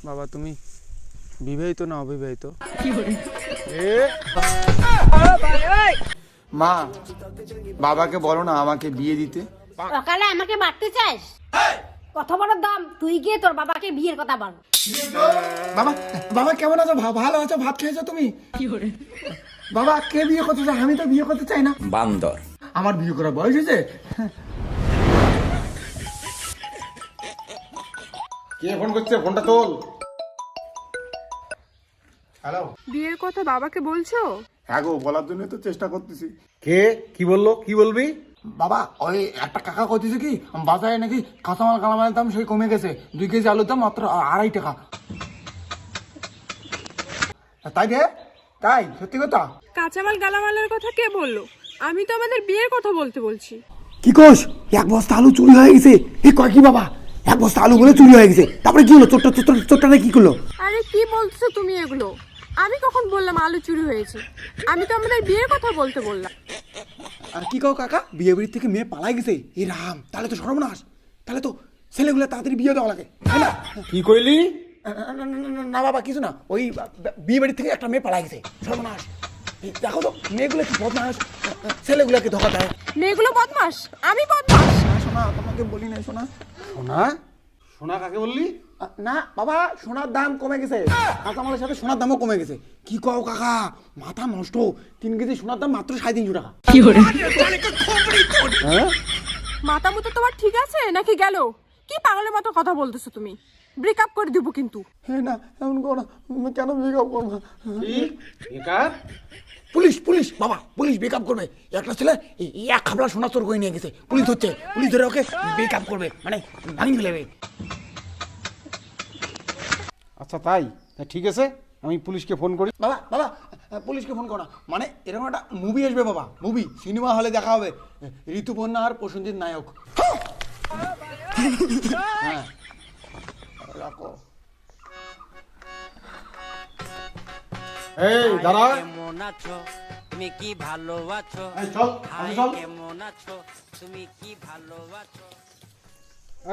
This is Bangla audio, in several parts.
বাবা তুমি বিবাহিত না অবিবাহিত? মা বাবাকে বলো না আমাকে বিয়ে দিতে। সকালে আমাকে মারতে চাস? কত বড় দাম, তুই গিয়ে তোর বাবাকে বিয়ের কথা বল। বাবা বাবা কেমন আছো? ভালো আছো? ভাত খেয়েছো তুমি? বাবা কে বিয়ে করতে চায়? আমি তো বিয়ে করতে চাই না। বান্দর। আমার বিয়ে করার বয়স হয়েছে। কে ফোন করছে? ফোনটা তোল। হ্যালো। বিয়ের কথা বাবাকে বলছো? হ্যাঁ গো, বলার জন্য তো চেষ্টা করতেছি। কে কি বললো? কি বলবি? বাবা ওই একটা কাকা কইতেছে কি বাজারে নাকি কাঁচামাল কালামালের দাম সেই কমে গেছে, 2 কেজি আলুর দাম মাত্র 2.5 টাকা। তাই রে? তাই সত্যি কথা? কাঁচামাল গালামালের কথা কে বললো? আমি তো আমাদের বিয়ের কথা বলছি। কি কোস? 1 বস্তা আলু চুরি হয়ে গেছে। এই কয় কি বাবা? 1 বস্তা আলু বলে চুরি হয়ে গেছে। তারপরে কি হলো? চোরটা কি করলো? আরে কি বলছো তুমি এগুলো? আমি কখন বললাম আলু চুরি হয়েছে? আমি তো আমাদের বিয়ের কথা বললাম। আর কি কও কাকা? বিয়ে বাড়ির থেকে মেয়ে পালাই গেছে? এ রাম, তাহলে তো সর্বনাশ। তাহলে তো ছেলেগুলো তাড়াতাড়ি বিয়ে দেওয়া লাগে, তাই না? কি কইলি? না বাবা কিছু না, ওই বিয়ে বাড়ির থেকে একটা মেয়ে পালাই গেছে, সর্বনাশ। দেখো তো মেয়েগুলো কি বদমাস, ছেলেগুলোকে ধোকা দেয়। মেয়েগুলো বদমাস? আমি বদমাস? শোনা তোমাকে বলি না। শোনা সোনা? সোনা কাকে বললি? না বাবা, সোনার দাম কমে গেছে, কাঁচামালের সাথে সোনার দামও কমে গেছে। কি কও কাকা? মাথা নষ্ট। 3 কেজি সোনার দাম মাত্র 350 টাকা। মাথা মতো তোমার ঠিক আছে নাকি গেল? কি পাগলের মতো কথা বলতেছো তুমি? ব্রেকআপ করে দিব কিন্তু। হ্যাঁ না, এমন করো না। কেন ব্রেকআপ করবো? কি বেকার? পুলিশ বাবা, পুলিশ ব্রেকআপ করবে। একটা ছেলে এক খাবলা সোনা চোর করে নিয়ে গেছে, পুলিশ হচ্ছে, পুলিশ ধরে ওকে ব্রেকআপ করবে, মানে ভাঙিয়ে ফেলবে। আচ্ছা তাই? ঠিক আছে, আমি পুলিশকে ফোন করি। বাবা পুলিশকে ফোন করো না। মানে এরকম একটা মুভি আসবে বাবা, মুভি সিনেমা হলে দেখা হবে, ঋতুপর্ণা আর প্রসেনজিৎ নায়ক। হ্যাঁ রাখো। এই দাঁড়া। কেমন আছো তুমি, কি ভালো আছো? এই চল, হাই চল। কেমন আছো তুমি, কি ভালো আছো?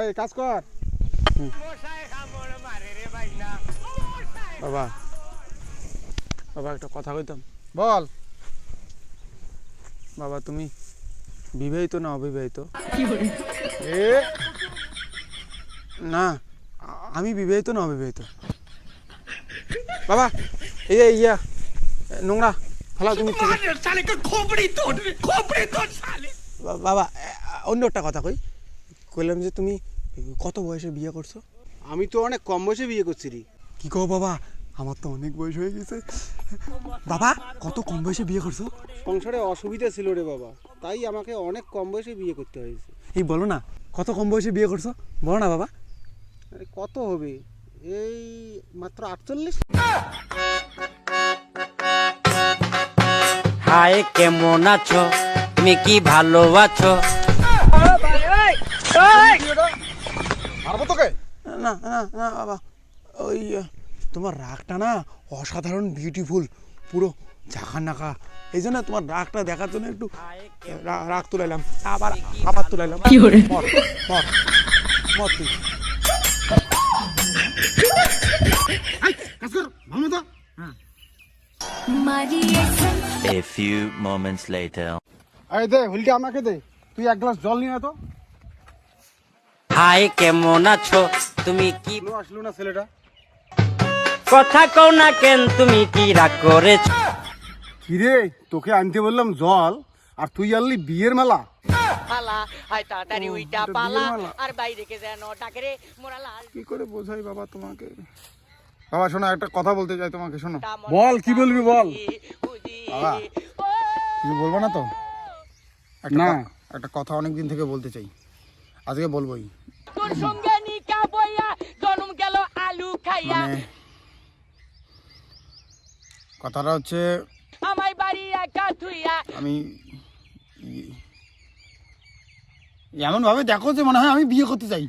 এই কাজ কর। বাবা একটা কথা কইতাম। বল। বাবা তুমি বিবাহিত না অবিবাহিত? না আমি বিবাহিত না অবিবাহিত। বাবা এই যে ইয়া নোংরা ফেলা তুমি। বাবা অন্য একটা কথা কইলাম যে তুমি কত বয়সে বিয়ে করছো? আমি তো অনেক কম বয়সে বিয়ে করছি রে। কি কও বাবা? আমার তো অনেক বয়স হয়ে গেছে। বাবা কত কম বয়সে বিয়ে করছো? সংসারে অসুবিধা ছিল রে বাবা, তাই আমাকে অনেক কম বয়সে বিয়ে করতে হয়েছে। এই বলো না কত কম বয়সে বিয়ে করছো, বলো না বাবা। আরে কত হবে? এই মাত্র 48। হাই কেমন আছো তুমি, কি ভালো আছো? মারবো তোকে? না না না বাবা, ওই তোমার রাগটা না অসাধারণ বিউটিফুল, পুরো ঝাঁকা নাকা। এই জন্য তোমার রাগটা দেখার জন্য একটু রাগ তুলাইলাম, আবার তুলাইলাম। কি করে মর তুই। A few moments later. এই দে হুলকে আমাকে দে। তুই 1 গ্লাস জল নিয়ে আয় তো। হাই কেমন আছো তুমি, কি আসলো না ছেলেটা? কথা কও না কেন তুমি, কি রাগ করেছো? কিরে তোকে আনতে বললাম জল, আর তুই আনলি বিয়ের মেলা। পালা আয় তাড়াতাড়ি উইটা পালা, আর বাইরে কে যেন ডাকে রে মোরা লাল। কি করে বোঝাই বাবা তোমাকে? বাবা শোনো, একটা কথা বলতে চাই তোমাকে, শোনো। বল কি বলবি বল। বাবা কিছু বলবো না তো? না। একটা কথা অনেকদিন থেকে বলতে চাই, আজকে বলবোই। তোর সঙ্গে নিকা বইয়া জন্ম গেল আলু খাইয়া, মানে কথাটা হচ্ছে আমায় বাড়ি একা থুইয়া। আমি এমন ভাবে দেখো যে মনে হয় আমি বিয়ে করতে চাই।